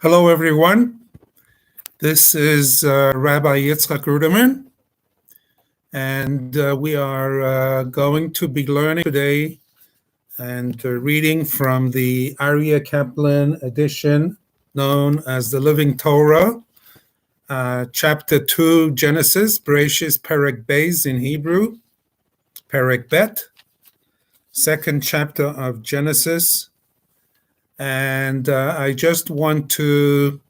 Hello, everyone. This is Rabbi Rudomin, and we are going to be learning today and reading from the Aryeh Kaplan edition known as the Living Torah, chapter 2, Genesis, Bereshis, Perek Beis in Hebrew, Perek Bet, second chapter of Genesis. And I just want to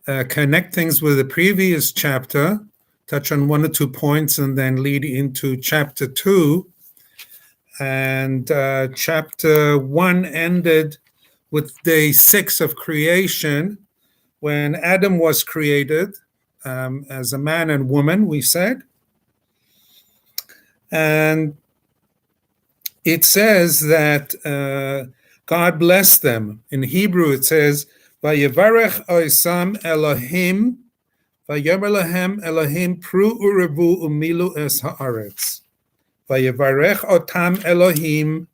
connect things with the previous chapter, touch on one or 2 points, and then lead into chapter 2. And chapter 1 ended with day 6 of creation, when Adam was created as a man and woman, we said. And it says that God blessed them. In Hebrew, it says, "Vayevarech oisam Elohim, vayomer lahem Elohim pru urevu umilu es haaretz. Vayevarech otam Elohim,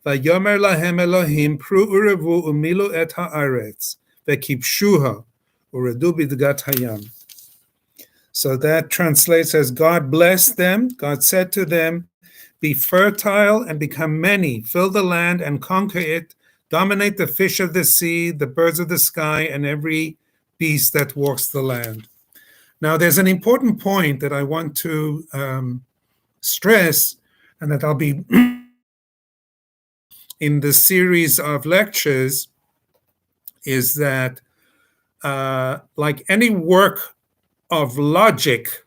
vayomer lahem Elohim pru urevu umilu et haaretz, vekipshuha uredu bidgat hayam." So that translates as God blessed them. God said to them, "Be fertile and become many, fill the land and conquer it, dominate the fish of the sea, the birds of the sky, and every beast that walks the land." Now, there's an important point that I want to stress, and that I'll be in the series of lectures, is that like any work of logic,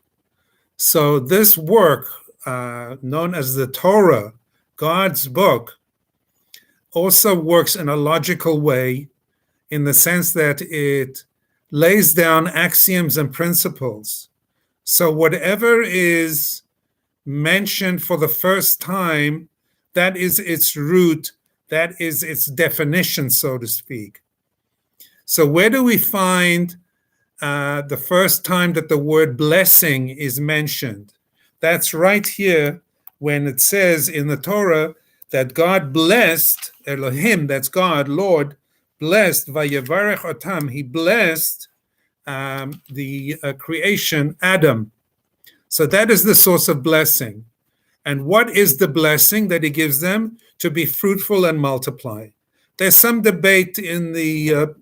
so this work, known as the Torah, God's book, also works in a logical way, in the sense that it lays down axioms and principles. So whatever is mentioned for the first time, that is its root, that is its definition, so to speak. So where do we find the first time that the word blessing is mentioned? That's right here when it says in the Torah that God blessed, Elohim, that's God, Lord, blessed, Vayevarech otam, he blessed the creation, Adam. So that is the source of blessing. And what is the blessing that he gives them? To be fruitful and multiply. There's some debate in the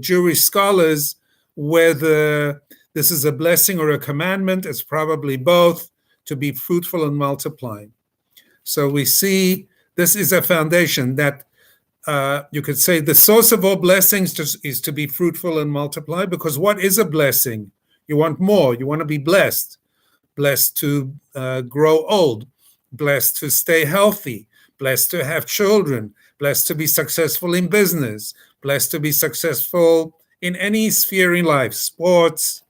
Jewish scholars whether this is a blessing or a commandment. It's probably both, to be fruitful and multiply. So we see this is a foundation that you could say the source of all blessings is to be fruitful and multiply, because what is a blessing? You want more. You want to be blessed. Blessed to grow old. Blessed to stay healthy. Blessed to have children. Blessed to be successful in business. Blessed to be successful in any sphere in life, sports,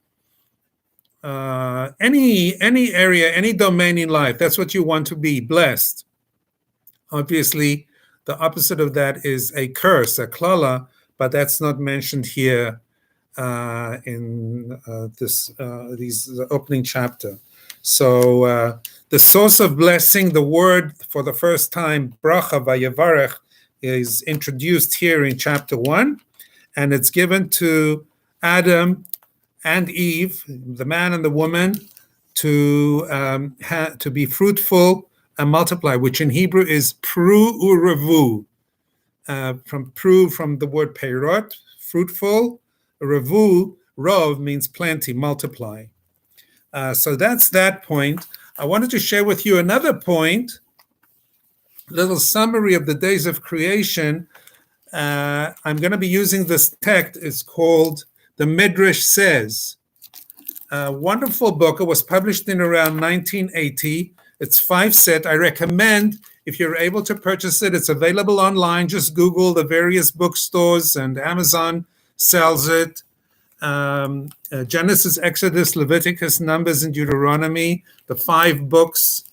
any area, any domain in life. That's what you want to be, blessed. Obviously, the opposite of that is a curse, a klala, but that's not mentioned here in this opening chapter. So the source of blessing, the word for the first time, bracha vayevarech, is introduced here in chapter 1, and it's given to Adam and Eve, the man and the woman, to be fruitful and multiply, which in Hebrew is pru urevu. From the word peirot, fruitful. Revu, rov, means plenty, multiply. So that's that point. I wanted to share with you another point, a little summary of the days of creation. I'm going to be using this text. It's called The Midrash Says. A wonderful book. It was published in around 1980. It's 5-set. I recommend, if you're able to purchase it, it's available online. Just Google the various bookstores, and Amazon sells it. Genesis, Exodus, Leviticus, Numbers, and Deuteronomy, the 5 books.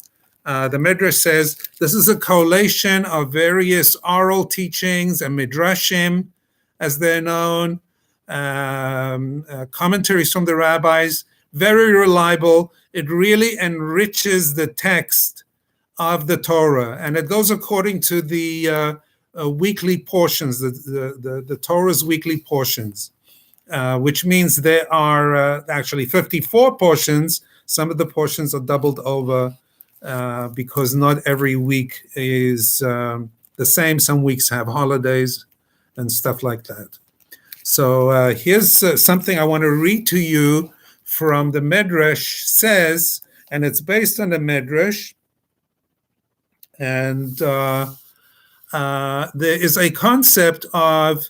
The Midrash Says this is a collation of various oral teachings and midrashim, as they're known, commentaries from the rabbis, very reliable. It really enriches the text of the Torah, and it goes according to the weekly portions, the Torah's weekly portions. which means there are actually 54 portions. Some of the portions are doubled over because not every week is the same. Some weeks have holidays and stuff like that. So here's something I want to read to you from the Medrash says, and it's based on the Medrash. And there is a concept of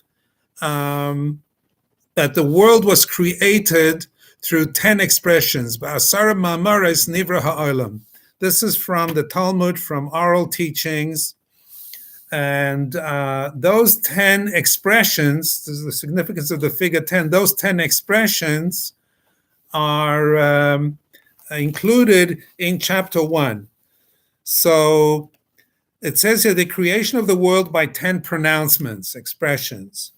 that the world was created through 10 expressions. Ba'asara ma'amares nivra ha'olam. This is from the Talmud, from oral teachings. And those 10 expressions, this is the significance of the figure 10, those 10 expressions are included in chapter 1. So it says here, the creation of the world by 10 pronouncements, expressions.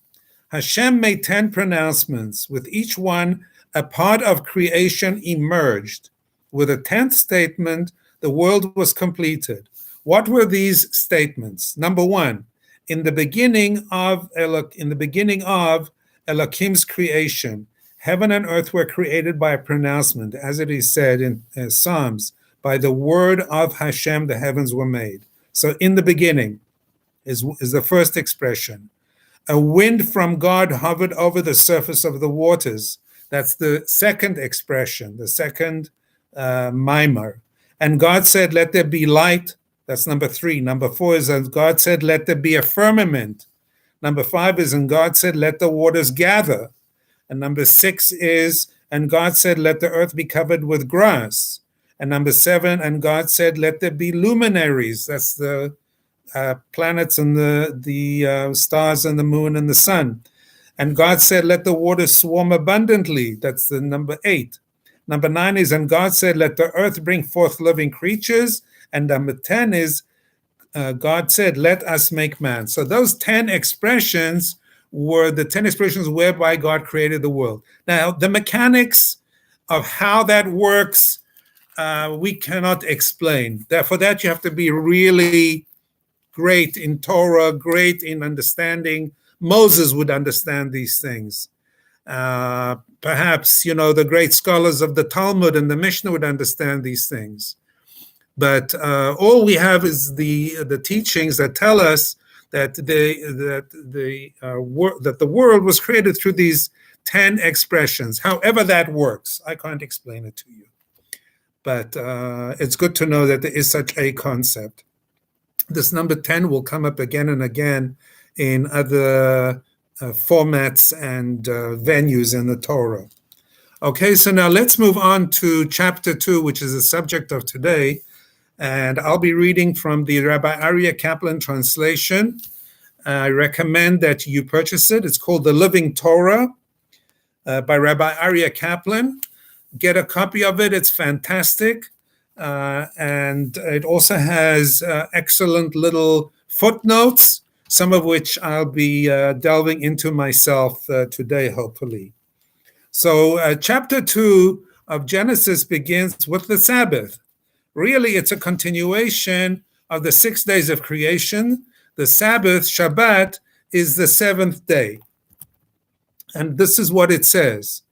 Hashem made 10 pronouncements, with each one a part of creation emerged. With a 10th statement, the world was completed. What were these statements? Number 1, in the beginning of Elohim's creation, heaven and earth were created by a pronouncement, as it is said in Psalms, by the word of Hashem the heavens were made. So in the beginning is the first expression. A wind from God hovered over the surface of the waters. That's the second expression, the second mimer. And God said, let there be light. That's number 3. Number 4 is, and God said, let there be a firmament. Number 5 is, and God said, let the waters gather. And number 6 is, and God said, let the earth be covered with grass. And number 7, and God said, let there be luminaries. That's the planets and the stars and the moon and the sun. And God said, let the waters swarm abundantly. That's the number 8. Number 9 is, and God said, let the earth bring forth living creatures. And number 10 is, God said, let us make man. So those 10 expressions were the 10 expressions whereby God created the world. Now, the mechanics of how that works, we cannot explain. For that, you have to be really great in Torah, great in understanding. Moses would understand these things. Perhaps, the great scholars of the Talmud and the Mishnah would understand these things. But all we have is the teachings that tell us that the world was created through these 10 expressions. However that works, I can't explain it to you. But it's good to know that there is such a concept. This number 10 will come up again and again in other formats and venues in the Torah. Okay, so now let's move on to chapter 2, which is the subject of today. And I'll be reading from the Rabbi Aryeh Kaplan translation. I recommend that you purchase it. It's called The Living Torah by Rabbi Aryeh Kaplan. Get a copy of it. It's fantastic. And it also has excellent little footnotes, some of which I'll be delving into myself today, hopefully. So chapter 2 of Genesis begins with the Sabbath. Really, it's a continuation of the 6 days of creation. The Sabbath, Shabbat, is the 7th day. And this is what it says.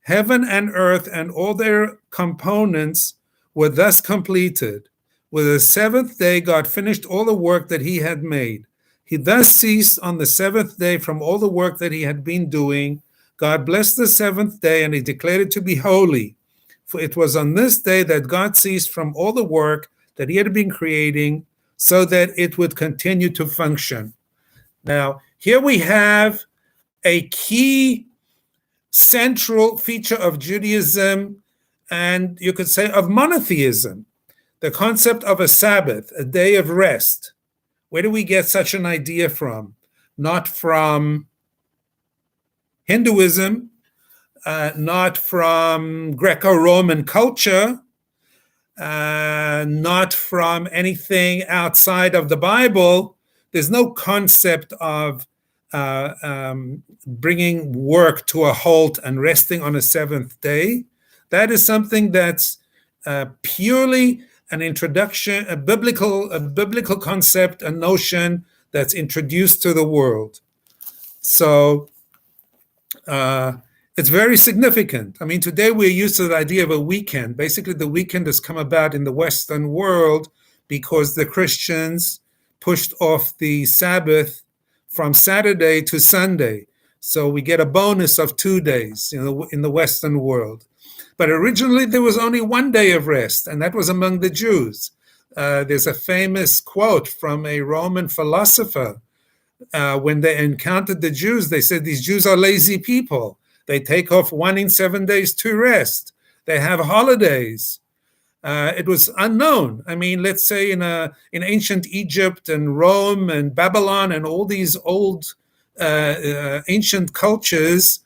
Heaven and earth and all their components were thus completed. With the 7th day, God finished all the work that he had made. He thus ceased on the 7th day from all the work that he had been doing. God blessed the 7th day, and he declared it to be holy. For it was on this day that God ceased from all the work that he had been creating, so that it would continue to function. Now, here we have a key central feature of Judaism, and you could say of monotheism, the concept of a Sabbath, a day of rest. Where do we get such an idea from? Not from Hinduism, not from Greco-Roman culture, not from anything outside of the Bible. There's no concept of bringing work to a halt and resting on a 7th day. That is something that's purely an introduction, a biblical concept, a notion that's introduced to the world. So It's very significant. I mean, today we're used to the idea of a weekend. Basically, the weekend has come about in the Western world because the Christians pushed off the Sabbath from Saturday to Sunday. So we get a bonus of 2 days, in the Western world. But originally there was only 1 day of rest, and that was among the Jews. There's a famous quote from a Roman philosopher. When they encountered the Jews, they said, these Jews are lazy people. They take off 1 in 7 days to rest. They have holidays. It was unknown. I mean, let's say in ancient Egypt and Rome and Babylon and all these old ancient cultures,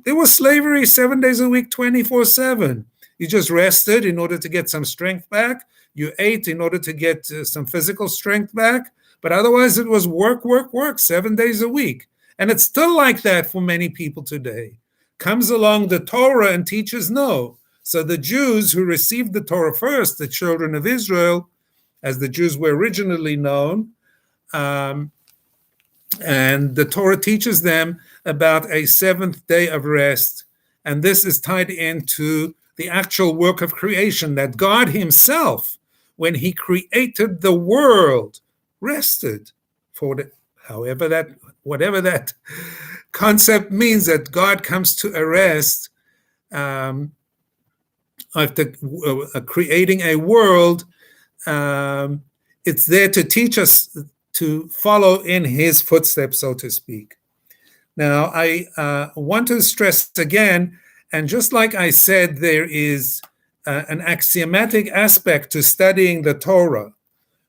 there was slavery 7 days a week, 24/7. You just rested in order to get some strength back. You ate in order to get some physical strength back. But otherwise, it was work, work, work, 7 days a week. And it's still like that for many people today. Comes along the Torah and teaches no. So the Jews who received the Torah first, the children of Israel, as the Jews were originally known, and the Torah teaches them about a seventh day of rest. And this is tied into the actual work of creation, that God himself, when he created the world, rested for whatever that concept means, that God comes to a rest after creating a world. It's there to teach us to follow in his footsteps, so to speak. Now, I want to stress again, and just like I said, there is an axiomatic aspect to studying the Torah.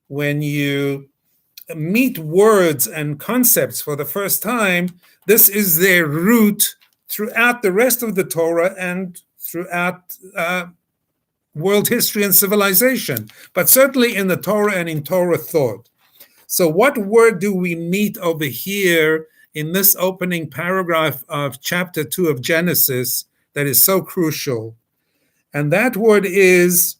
When you meet words and concepts for the first time, this is their root throughout the rest of the Torah and throughout world history and civilization, but certainly in the Torah and in Torah thought. So what word do we meet over here in this opening paragraph of chapter 2 of Genesis that is so crucial? And that word is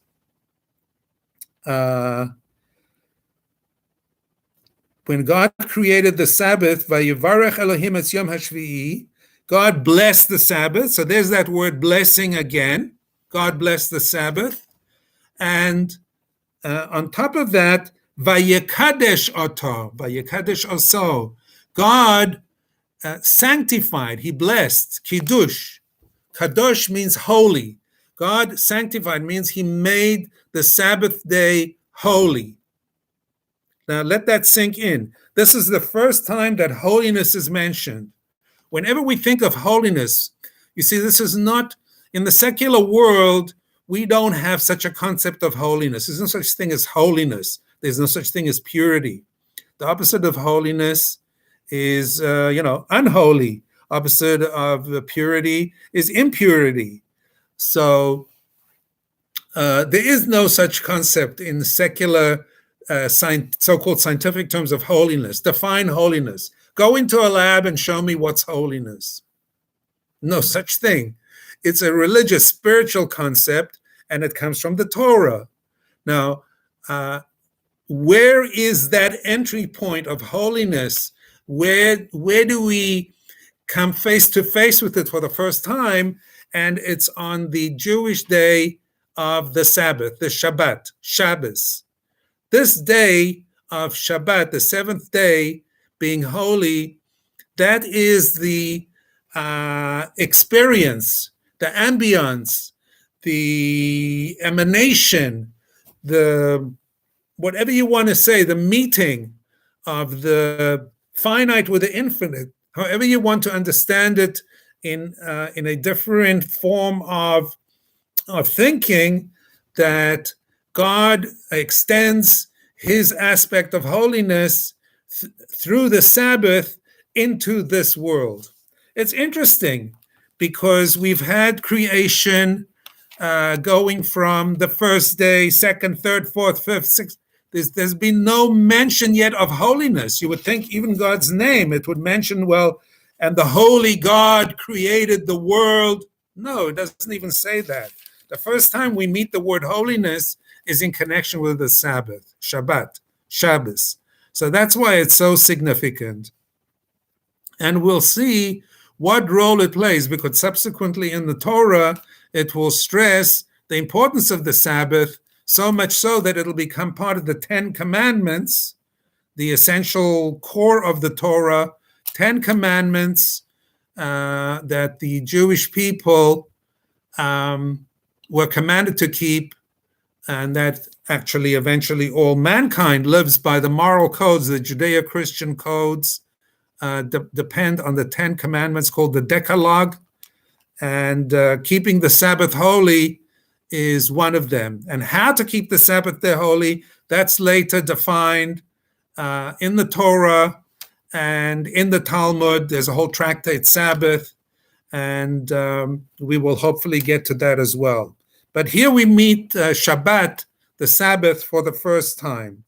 when God created the Sabbath, Vayivarech Elohim et Yom HaShvi'i, God blessed the Sabbath. So there's that word blessing again. God blessed the Sabbath. And on top of that, Vayikadesh Oto, Vayikadesh Oso, God sanctified, he blessed, Kiddush. Kadosh means holy. God sanctified means he made the Sabbath day holy. Now let that sink in. This is the first time that holiness is mentioned. Whenever we think of holiness, you see, this is not, in the secular world, we don't have such a concept of holiness. There's no such thing as holiness. There's no such thing as purity. The opposite of holiness is, unholy. Opposite of purity is impurity. So there is no such concept in secular so-called scientific terms of holiness. Define holiness. Go into a lab and show me what's holiness. No such thing. It's a religious, spiritual concept, and it comes from the Torah. Now, where is that entry point of holiness? Where do we come face to face with it for the first time? And it's on the Jewish day of the Sabbath, the Shabbat, Shabbos. This day of Shabbat, the seventh day, being holy, that is the experience, the ambience, the emanation, the whatever you want to say, the meeting of the finite with the infinite, however you want to understand it in a different form of thinking, that God extends his aspect of holiness through the Sabbath into this world. It's interesting because we've had creation going from the first day, second, third, fourth, fifth, sixth. There's been no mention yet of holiness. You would think even God's name, it would mention, well, and the holy God created the world. No, it doesn't even say that. The first time we meet the word holiness is in connection with the Sabbath, Shabbat, Shabbos. So that's why it's so significant. And we'll see what role it plays, because subsequently in the Torah, it will stress the importance of the Sabbath, so much so that it'll become part of the 10 Commandments, the essential core of the Torah, 10 Commandments that the Jewish people were commanded to keep, and that actually eventually all mankind lives by. The moral codes, the Judeo-Christian codes, depend on the 10 Commandments called the Decalogue, and keeping the Sabbath holy is one of them. And how to keep the Sabbath day holy, that's later defined in the Torah and in the Talmud. There's a whole tractate, Sabbath, and we will hopefully get to that as well. But here we meet Shabbat, the Sabbath, for the first time,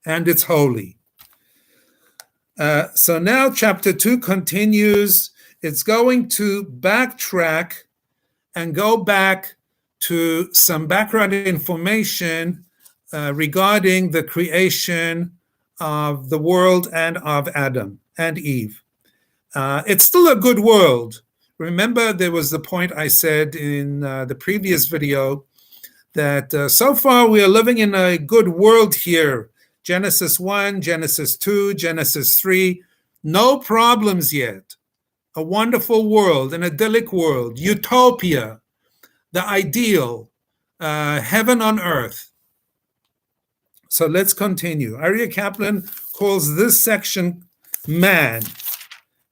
and it's holy. So now chapter 2 continues. It's going to backtrack and go back to some background information regarding the creation of the world and of Adam and Eve. It's still a good world. Remember, there was the point I said in the previous video that so far we are living in a good world here. Genesis 1, Genesis 2, Genesis 3, no problems yet. A wonderful world, an idyllic world, utopia, the ideal, heaven on earth. So let's continue. Aryeh Kaplan calls this section man,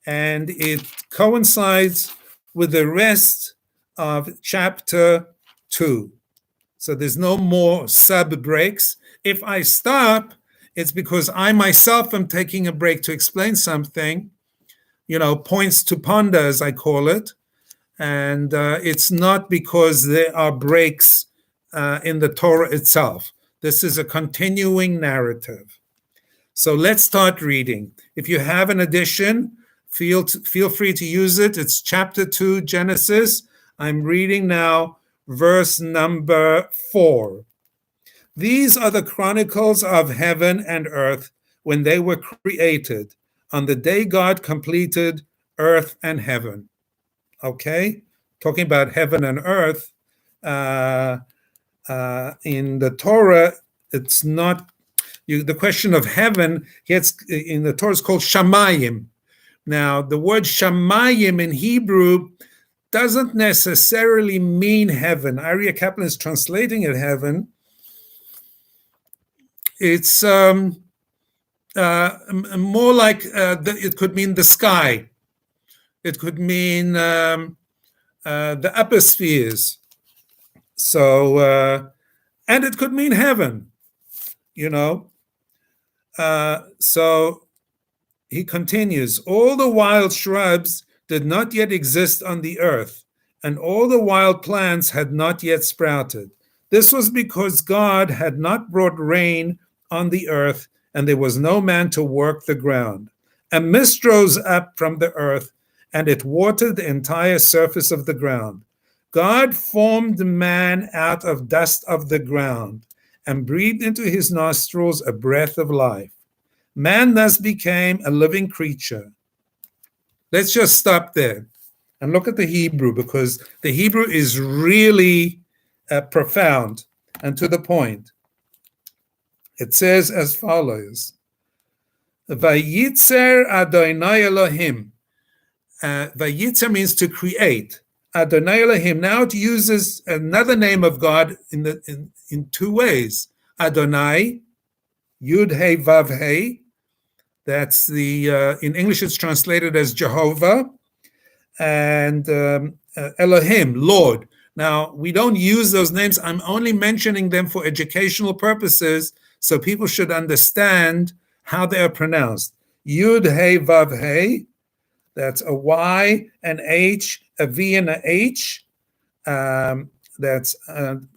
and it coincides with the rest of chapter 2. So there's no more sub breaks. If I stop, it's because I myself am taking a break to explain something, points to ponder, as I call it. And it's not because there are breaks in the Torah itself. This is a continuing narrative. So let's start reading. If you have an edition, feel free to use it. It's chapter 2, Genesis. I'm reading now verse number 4. These are the chronicles of heaven and earth when they were created, on the day God completed earth and heaven. Okay? Talking about heaven and earth. In the Torah, it's not, the question of heaven gets, in the Torah, is called shamayim. Now, the word shamayim in Hebrew doesn't necessarily mean heaven. Aryeh Kaplan is translating it heaven. It's more like it could mean the sky. It could mean the upper spheres. So, and it could mean heaven, So he continues, all the wild shrubs did not yet exist on the earth, and all the wild plants had not yet sprouted. This was because God had not brought rain on the earth, and there was no man to work the ground. A mist rose up from the earth, and it watered the entire surface of the ground. God formed man out of dust of the ground and breathed into his nostrils a breath of life. Man thus became a living creature. Let's just stop there and look at the Hebrew, because the Hebrew is really profound and to the point. It says as follows, Vayitzer Adonai Elohim. Vayitzer means to create. Adonai Elohim. Now it uses another name of God in two ways. Adonai, Yud Hey Vav Hey. That's the in English it's translated as Jehovah, and Elohim, Lord. Now we don't use those names. I'm only mentioning them for educational purposes, so people should understand how they are pronounced. Yud Hey Vav Hey. That's a Y, an H, a V, and a H. That's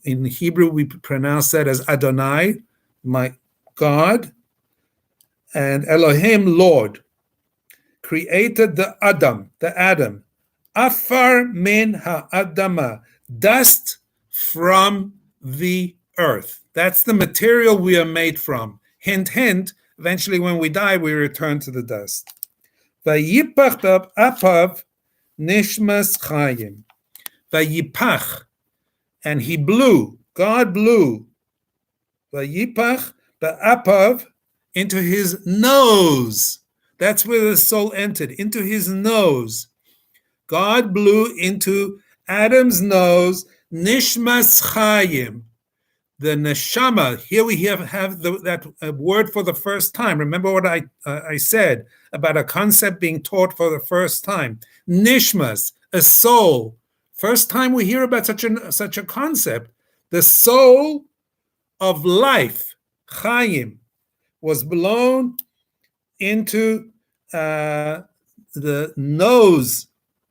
in Hebrew we pronounce that as Adonai, my God, and Elohim, Lord, created the Adam, Afar min ha'adama, dust from the earth. That's the material we are made from. Hint, hint, eventually when we die, we return to the dust. Vayipach ba'apav nishmas chayim. Vayipach, and he blew. God blew. Vayipach ba'apav, into his nose. That's where the soul entered, into his nose. God blew into Adam's nose, nishmas chayim, the neshama. Here we have that word for the first time. Remember what I said about a concept being taught for the first time. Nishmas, a soul. First time we hear about such a concept. The soul of life, chayim, was blown into the nose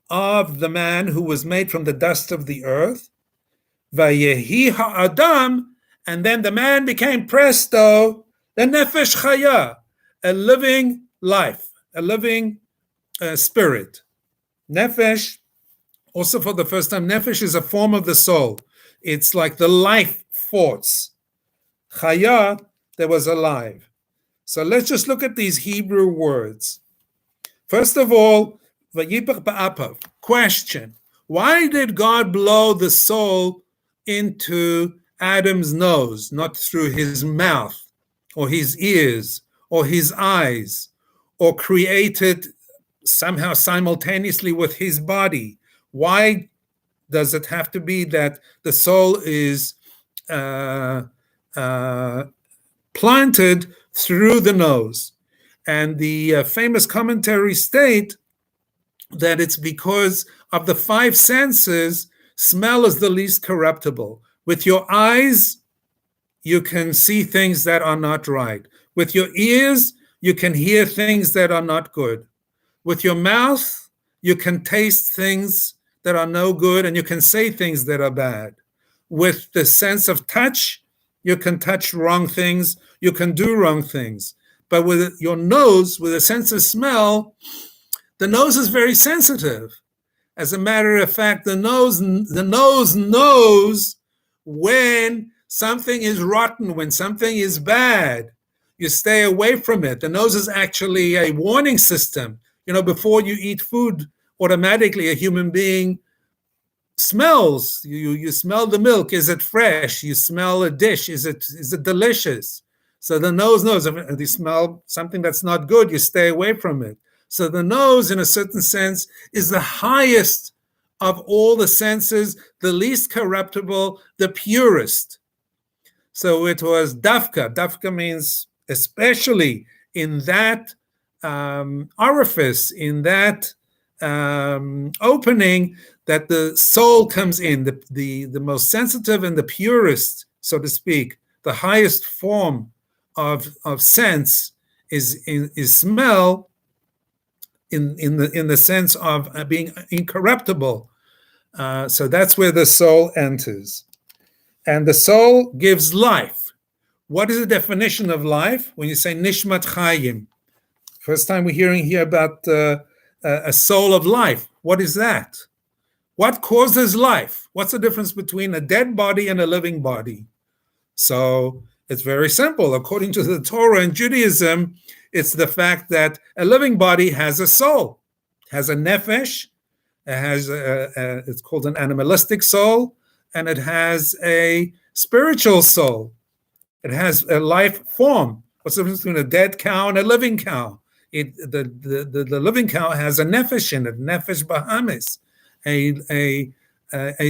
of the man who was made from the dust of the earth. Vayehi ha'adam, and then the man became presto, the nefesh chaya, a living life, a living spirit. Nefesh, also for the first time, nefesh is a form of the soul. It's like the life force. Chaya, there was alive. So let's just look at these Hebrew words. First of all, vayipach ba'apav. Question: why did God blow the soul into Adam's nose, not through his mouth, or his ears, or his eyes, or created somehow simultaneously with his body? Why does it have to be that the soul is planted through the nose? And the famous commentaries state that it's because of the five senses. Smell is the least corruptible. With your eyes, you can see things that are not right. With your ears, you can hear things that are not good. With your mouth, you can taste things that are no good, and you can say things that are bad. With the sense of touch, you can touch wrong things, you can do wrong things. But with your nose, with a sense of smell, the nose is very sensitive. As a matter of fact, the nose knows when something is rotten, when something is bad. You stay away from it. The nose is actually a warning system. Before you eat food, automatically a human being smells. You smell the milk. Is it fresh? You smell a dish. Is it delicious? So the nose knows. If you smell something that's not good, you stay away from it. So the nose, in a certain sense, is the highest of all the senses, the least corruptible, the purest. So it was dafka. Dafka means especially in that orifice, in that opening, that the soul comes in, the most sensitive and the purest, so to speak, the highest form of sense is smell, in the sense of being incorruptible. So that's where the soul enters. And the soul gives life. What is the definition of life? When you say nishmat chayim, first time we're hearing here about a soul of life. What is that? What causes life? What's the difference between a dead body and a living body? So it's very simple. According to the Torah and Judaism, it's the fact that a living body has a soul, has a nefesh, it has it's called an animalistic soul, and it has a spiritual soul. It has a life form. What's the difference between a dead cow and a living cow? The living cow has a nefesh in it, nefesh bahamis, a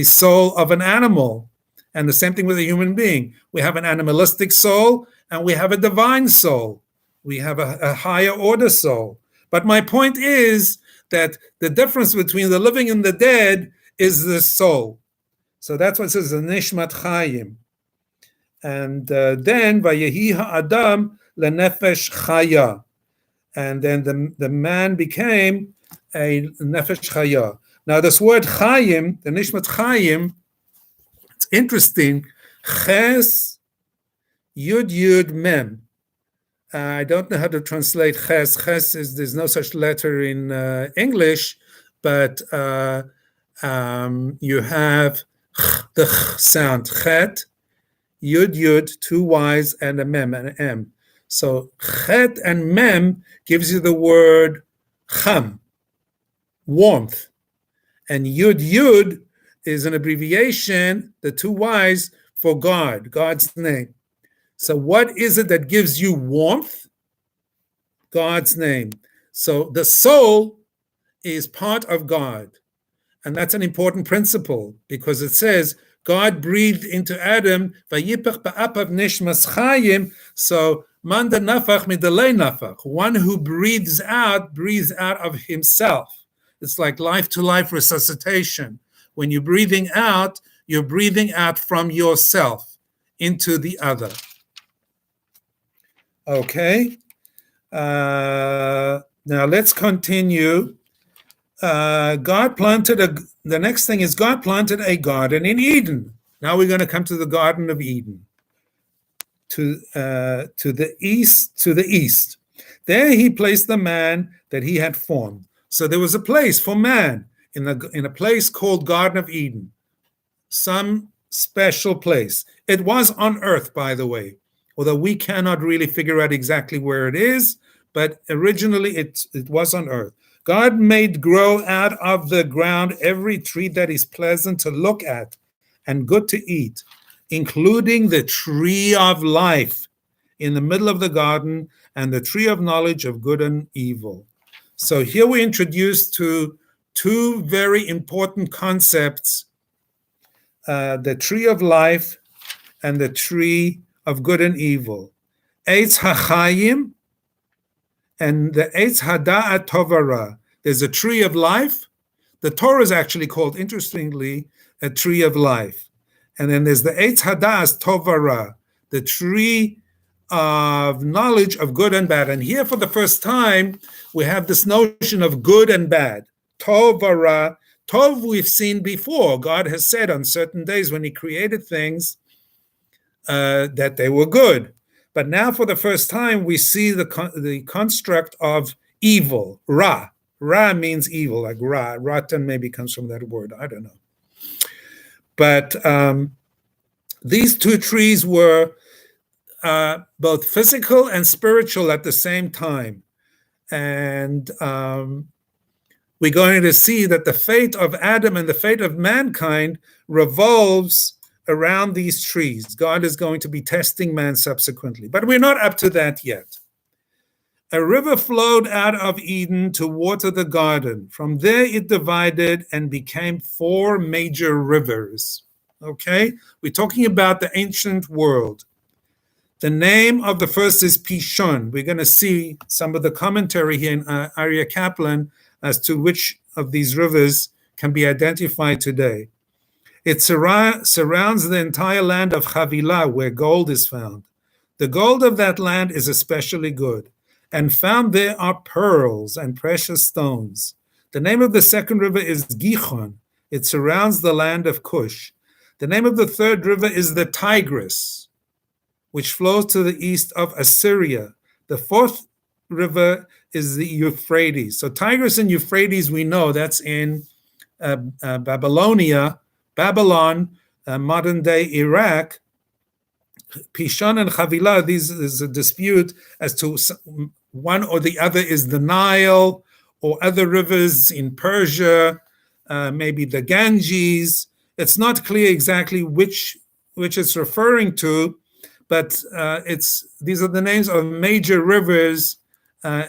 soul of an animal. And the same thing with a human being. We have an animalistic soul and we have a divine soul. We have a higher order soul. But my point is that the difference between the living and the dead is the soul. So that's what it says, the nishmat chayim. And then, vayehi ha'adam lenefesh chaya. And then the man became a nefesh chaya. Now this word chayim, the nishmat chayim, it's interesting. Ches, yud mem. I don't know how to translate ches. Ches is, there's no such letter in English, but you have the ch sound, chet, yud, two y's, and a mem, and an m. So chet and mem gives you the word Cham, warmth. And Yud Yud is an abbreviation, the two Y's, for God, God's name. So what is it that gives you warmth? God's name. So the soul is part of God. And that's an important principle because it says God breathed into Adam, Vayipach ba'apav nishmas chayim. So manda nafach midalei nafach. One who breathes out of himself. It's like life-to-life resuscitation. When you're breathing out from yourself into the other. Okay. Now let's continue. The next thing is God planted a garden in Eden. Now we're going to come to the Garden of Eden. To the east. There he placed the man that he had formed. So there was a place for man in a place called Garden of Eden. Some special place. It was on earth, by the way, although we cannot really figure out exactly where it is, but originally it was on earth. God made grow out of the ground every tree that is pleasant to look at and good to eat, including the tree of life in the middle of the garden and the tree of knowledge of good and evil. So here we're introduced to two very important concepts, the tree of life and the tree of good and evil. Eitz HaChayim and the Eitz HaDa'at Tovara. There's a tree of life. The Torah is actually called, interestingly, a tree of life. And then there's the Eitz HaDa'at Tovara, the tree of knowledge of good and bad. And here for the first time, we have this notion of good and bad. Tovara. Tov we've seen before. God has said on certain days when he created things that they were good. But now for the first time, we see the construct of evil, Ra. Ra means evil, like Ra. Ratan maybe comes from that word. I don't know. But these two trees were both physical and spiritual at the same time. And we're going to see that the fate of Adam and the fate of mankind revolves around these trees. God is going to be testing man subsequently. But we're not up to that yet. A river flowed out of Eden to water the garden. From there it divided and became 4 major rivers. Okay? We're talking about the ancient world. The name of the first is Pishon. We're going to see some of the commentary here in Arya Kaplan as to which of these rivers can be identified today. It surrounds the entire land of Havilah, where gold is found. The gold of that land is especially good, and found there are pearls and precious stones. The name of the second river is Gihon. It surrounds the land of Cush. The name of the third river is the Tigris, which flows to the east of Assyria. The fourth river is the Euphrates. So Tigris and Euphrates, we know that's in Babylon, modern-day Iraq. Pishon and Havilah, is a dispute as to one or the other is the Nile or other rivers in Persia, maybe the Ganges. It's not clear exactly which it's referring to, but these are the names of major rivers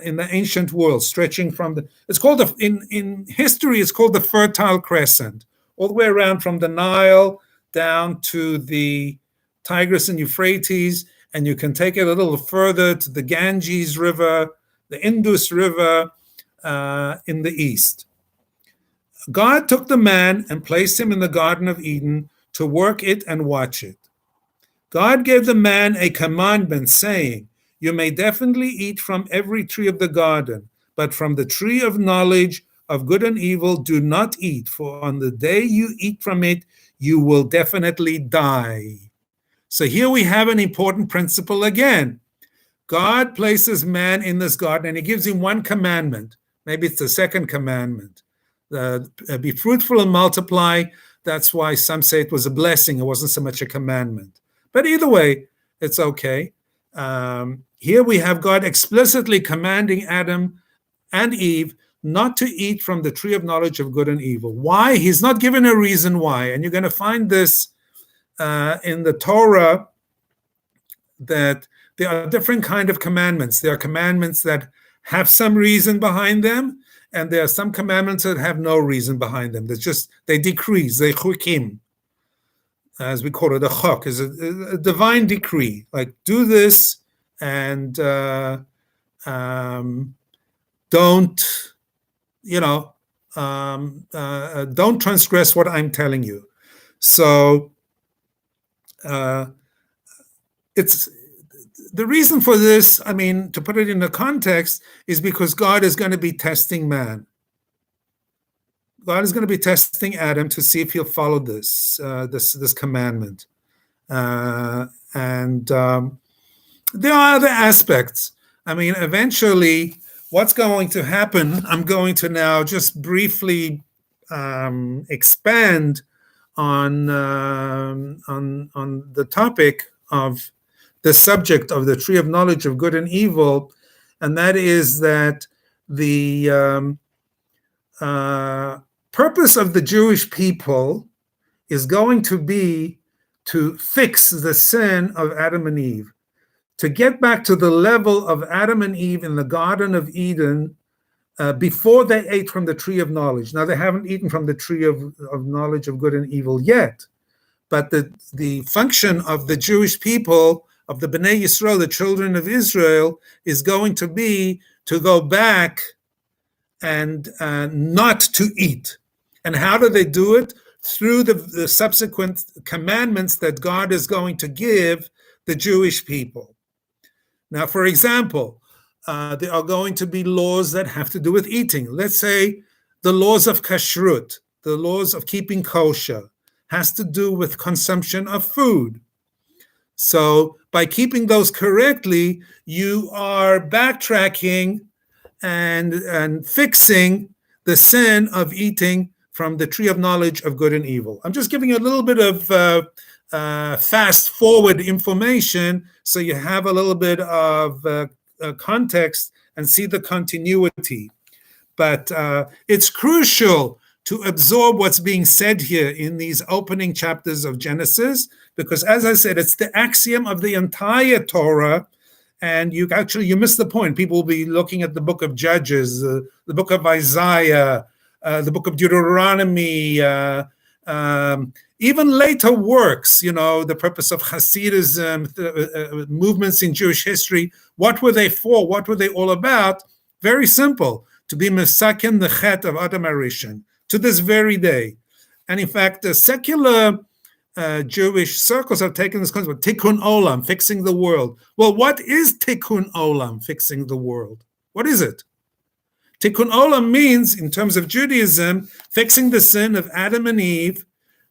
in the ancient world, stretching from it's called, in history, it's called the Fertile Crescent, all the way around from the Nile down to the Tigris and Euphrates, and you can take it a little further to the Ganges River, the Indus River in the east. God took the man and placed him in the Garden of Eden to work it and watch it. God gave the man a commandment saying, "You may definitely eat from every tree of the garden, but from the tree of knowledge of good and evil do not eat, for on the day you eat from it, you will definitely die." So here we have an important principle again. God places man in this garden and he gives him one commandment. Maybe it's the second commandment. Be fruitful and multiply. That's why some say it was a blessing. It wasn't so much a commandment. But either way, it's okay. Here we have God explicitly commanding Adam and Eve not to eat from the tree of knowledge of good and evil. Why? He's not given a reason why. And you're going to find this in the Torah, that there are different kind of commandments. There are commandments that have some reason behind them, and there are some commandments that have no reason behind them. They decrees, they chukim, as we call it. A chok is a divine decree, like do this and don't transgress what I'm telling you. So it's the reason for this, to put it in the context, is because God is going to be testing man. God is going to be testing Adam to see if he'll follow this commandment. And there are other aspects. Eventually, what's going to happen, I'm going to now just briefly expand on the topic of the subject of the tree of knowledge of good and evil, and that is that the purpose of the Jewish people is going to be to fix the sin of Adam and Eve, to get back to the level of Adam and Eve in the Garden of Eden before they ate from the tree of knowledge. Now, they haven't eaten from the tree of knowledge of good and evil yet, but the function of the Jewish people, of the Bnei Yisrael, the children of Israel, is going to be to go back and not to eat. And how do they do it? Through the subsequent commandments that God is going to give the Jewish people. Now, for example, there are going to be laws that have to do with eating. Let's say the laws of kashrut, the laws of keeping kosher, has to do with consumption of food. So by keeping those correctly, you are backtracking and fixing the sin of eating from the tree of knowledge of good and evil. I'm just giving you a little bit of fast forward information so you have a little bit of context and see the continuity. But it's crucial to absorb what's being said here in these opening chapters of Genesis, because, as I said, it's the axiom of the entire Torah, and you missed the point. People will be looking at the book of Judges, the book of Isaiah, the book of Deuteronomy, even later works, the purpose of Hasidism, movements in Jewish history. What were they for? What were they all about? Very simple, to be mesaken the chet of Adam Arishon, to this very day. And in fact, the secular Jewish circles have taken this concept, tikkun olam, fixing the world. Well, what is tikkun olam, fixing the world? What is it? Tikkun olam means, in terms of Judaism, fixing the sin of Adam and Eve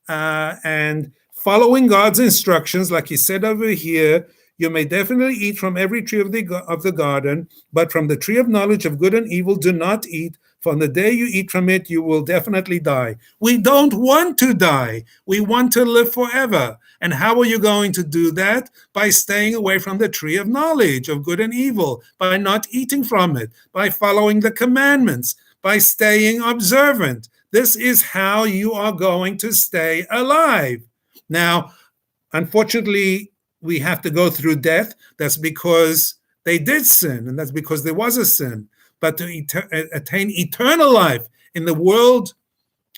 and following God's instructions, like he said over here. You may definitely eat from every tree of the garden, but from the tree of knowledge of good and evil do not eat. From the day you eat from it, you will definitely die. We don't want to die. We want to live forever. And how are you going to do that? By staying away from the tree of knowledge of good and evil, by not eating from it, by following the commandments, by staying observant. This is how you are going to stay alive. Now, unfortunately, we have to go through death. That's because they did sin, and that's because there was a sin. But to attain eternal life in the world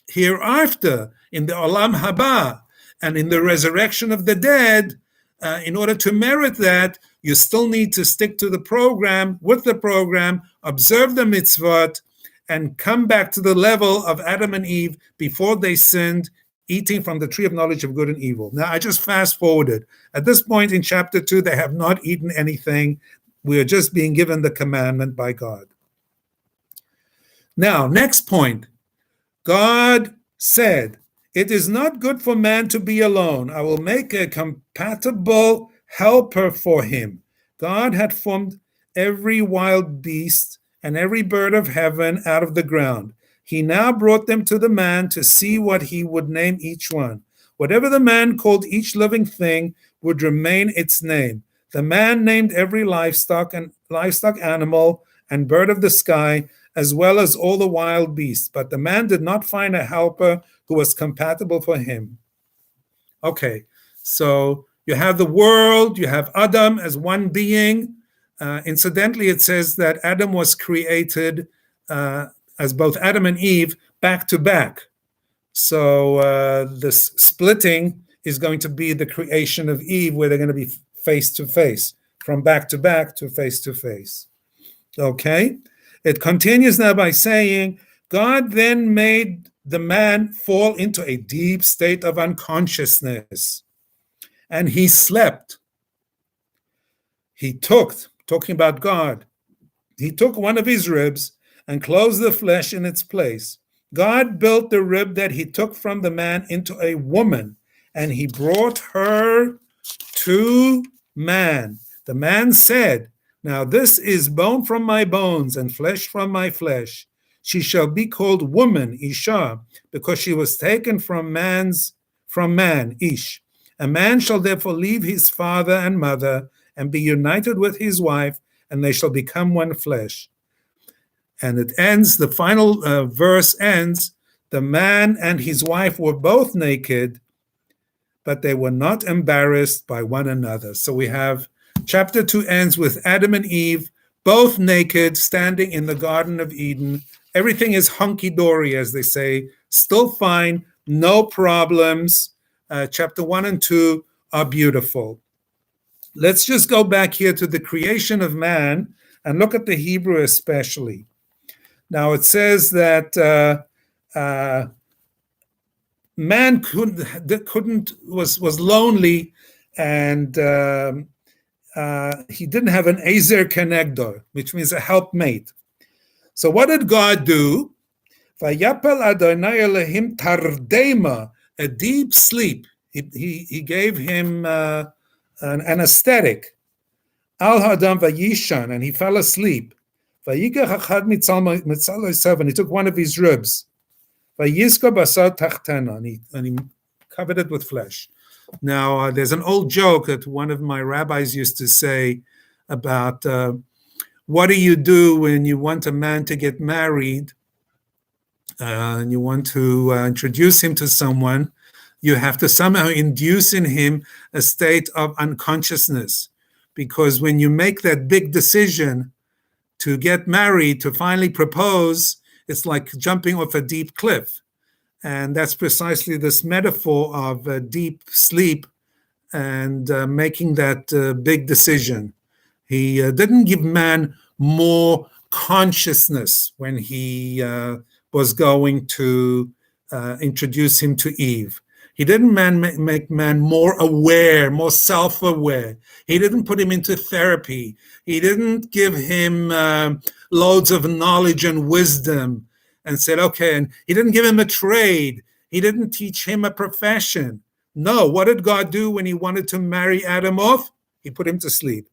hereafter, in the Olam Haba, and in the resurrection of the dead, in order to merit that, you still need to stick to the program, observe the mitzvot, and come back to the level of Adam and Eve before they sinned, eating from the tree of knowledge of good and evil. Now, I just fast forwarded. At this point in chapter 2, they have not eaten anything. We are just being given the commandment by God. Now, next point. God said, "It is not good for man to be alone. I will make a compatible helper for him." God had formed every wild beast and every bird of heaven out of the ground. He now brought them to the man to see what he would name each one. Whatever the man called each living thing would remain its name. The man named every livestock animal, and bird of the sky, as well as all the wild beasts. But the man did not find a helper who was compatible for him. Okay, so you have the world, you have Adam as one being. Incidentally, it says that Adam was created as both Adam and Eve back to back. So this splitting is going to be the creation of Eve, where they're going to be face to face, from back to back to face to face. Okay? It continues now by saying, God then made the man fall into a deep state of unconsciousness, and he slept. He took, talking about God, he took one of his ribs and closed the flesh in its place. God built the rib that he took from the man into a woman, and he brought her to man. The man said, now this is bone from my bones and flesh from my flesh. She shall be called woman, Isha, because she was taken from man, Ish. A man shall therefore leave his father and mother and be united with his wife, and they shall become one flesh. And it ends, the final verse ends, the man and his wife were both naked, but they were not embarrassed by one another. So we have chapter 2 ends with Adam and Eve, both naked, standing in the Garden of Eden. Everything is hunky-dory, as they say, still fine, no problems. Chapter 1 and 2 are beautiful. Let's just go back here to the creation of man and look at the Hebrew especially. Now it says that man was lonely, and he didn't have an ezer kenegdo, which means a helpmate. So what did God do? Vayapel Adonai Elohim tardema, a deep sleep. He gave him an anesthetic. Al hadam vayishan, and he fell asleep. Vayikach achad mitzalo, and he took one of his ribs. Vayisko basar tachtena, and he covered it with flesh. Now, there's an old joke that one of my rabbis used to say about what do you do when you want a man to get married and you want to introduce him to someone? You have to somehow induce in him a state of unconsciousness, because when you make that big decision to get married, to finally propose, it's like jumping off a deep cliff. And that's precisely this metaphor of deep sleep and making that big decision. He didn't give man more consciousness when he was going to introduce him to Eve. He didn't make man more aware, more self-aware. He didn't put him into therapy. He didn't give him loads of knowledge and wisdom and said, okay, and he didn't give him a trade. He didn't teach him a profession. No, what did God do when he wanted to marry Adam off? He put him to sleep.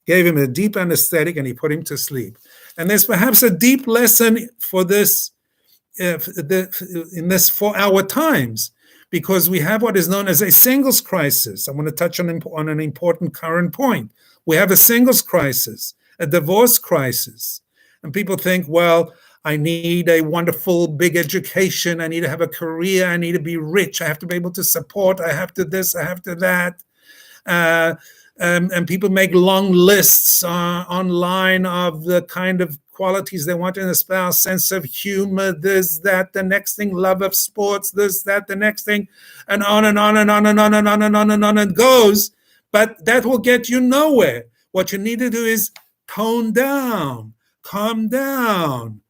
Gave him a deep anesthetic and he put him to sleep. And there's perhaps a deep lesson for this, for our times, because we have what is known as a singles crisis. I want to touch on an important current point. We have a singles crisis, a divorce crisis. And people think, well, I need a wonderful big education. I need to have a career. I need to be rich. I have to be able to support. I have to this. I have to that. And people make long lists online of the kind of qualities they want in a spouse: sense of humor, this, that, the next thing, love of sports, this, that, the next thing, and on and on and on and on and on and on and on it goes. But that will get you nowhere. What you need to do is tone down, calm down,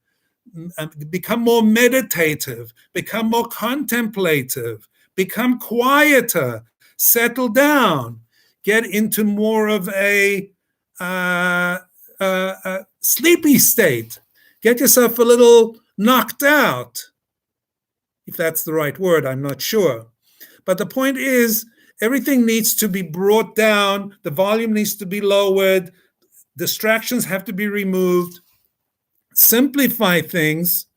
become more meditative, become more contemplative, become quieter, settle down, get into more of a sleepy state, get yourself a little knocked out, if that's the right word, I'm not sure. But the point is, everything needs to be brought down, the volume needs to be lowered, distractions have to be removed, simplify things,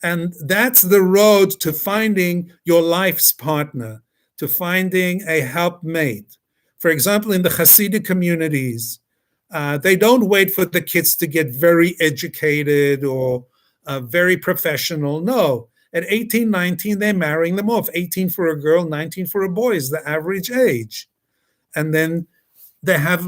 and that's the road to finding your life's partner, to finding a helpmate. For example, in the Hasidic communities, They don't wait for the kids to get very educated or very professional. No, at 18, 19, they're marrying them off. 18 for a girl, 19 for a boy is the average age. And then they have,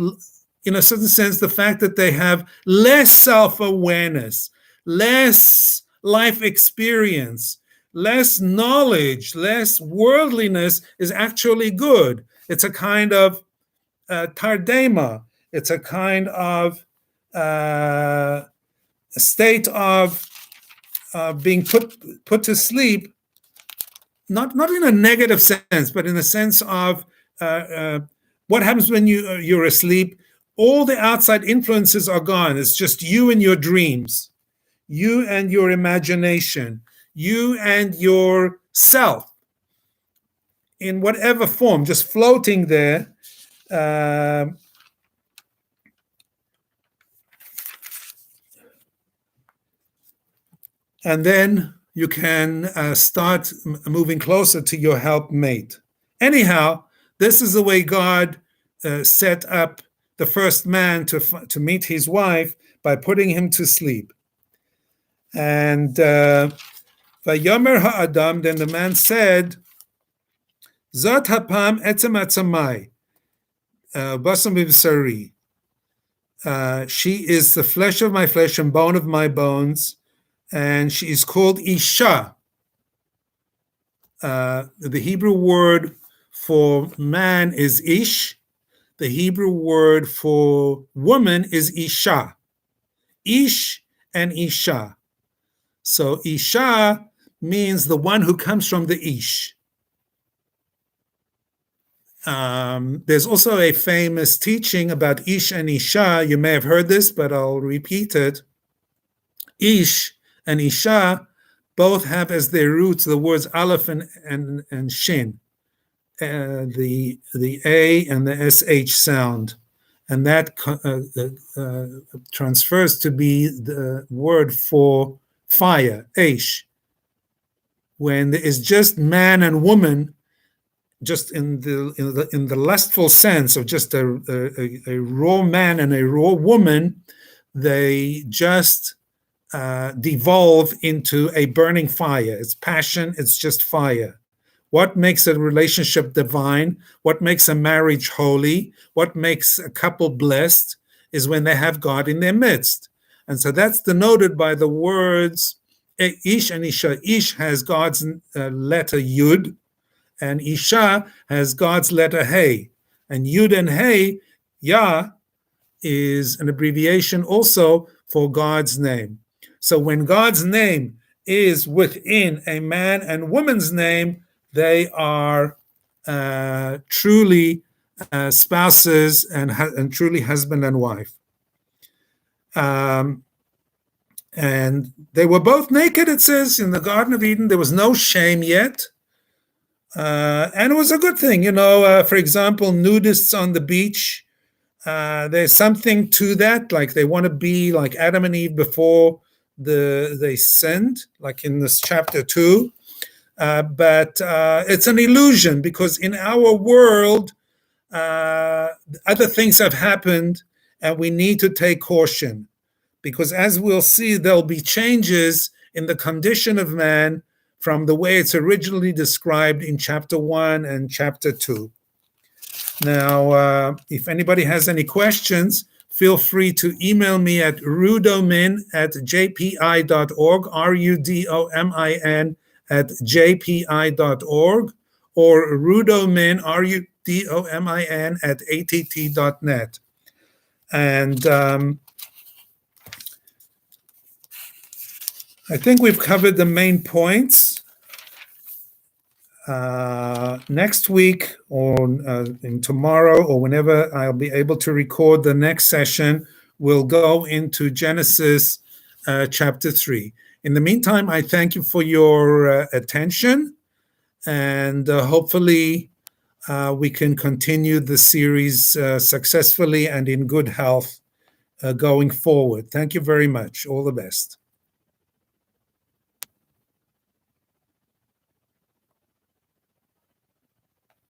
in a certain sense, the fact that they have less self-awareness, less life experience, less knowledge, less worldliness is actually good. It's a kind of tardema. It's a kind of a state of being put to sleep, not in a negative sense, but in the sense of what happens when you're asleep. All the outside influences are gone. It's just you and your dreams, you and your imagination, you and your self, in whatever form, just floating there. And then you can start moving closer to your helpmate. Anyhow, this is the way God set up the first man to meet his wife, by putting him to sleep. And Vayomer ha'adam, then the man said, Zot hapam etzem atzamai, basam b'bsari. She is the flesh of my flesh and bone of my bones, and she is called Isha. The Hebrew word for man is Ish. The Hebrew word for woman is Isha. Ish and Isha. So Isha means the one who comes from the Ish. There's also a famous teaching about Ish and Isha. You may have heard this, but I'll repeat it. Ish and Isha both have as their roots the words Aleph and Shin, the A and the SH sound. And that transfers to be the word for fire, Aish. When there is just man and woman, just in the lustful sense of just a raw man and a raw woman, they just devolve into a burning fire. It's passion, it's just fire. What makes a relationship divine, what makes a marriage holy, what makes a couple blessed is when they have God in their midst. And so that's denoted by the words Ish and Isha. Ish has God's letter Yud, and Isha has God's letter Hey. And Yud and Hey, Yah, is an abbreviation also for God's name. So when God's name is within a man and woman's name, they are truly spouses and truly husband and wife. And they were both naked, it says, in the Garden of Eden. There was no shame yet. And it was a good thing. For example, nudists on the beach, there's something to that. Like they want to be like Adam and Eve before they sinned, like in this chapter 2. But it's an illusion, because in our world, other things have happened, and we need to take caution, because as we'll see, there'll be changes in the condition of man from the way it's originally described in chapter 1 and chapter 2. Now, if anybody has any questions, feel free to email me at rudomin@jpi.org, rudomin @jpi.org, or Rudomin, rudomin @att.net. And I think we've covered the main points. Next week, or in tomorrow, or whenever I'll be able to record the next session, we'll go into Genesis chapter 3. In the meantime, I thank you for your attention, and hopefully we can continue the series successfully and in good health going forward. Thank you very much. All the best.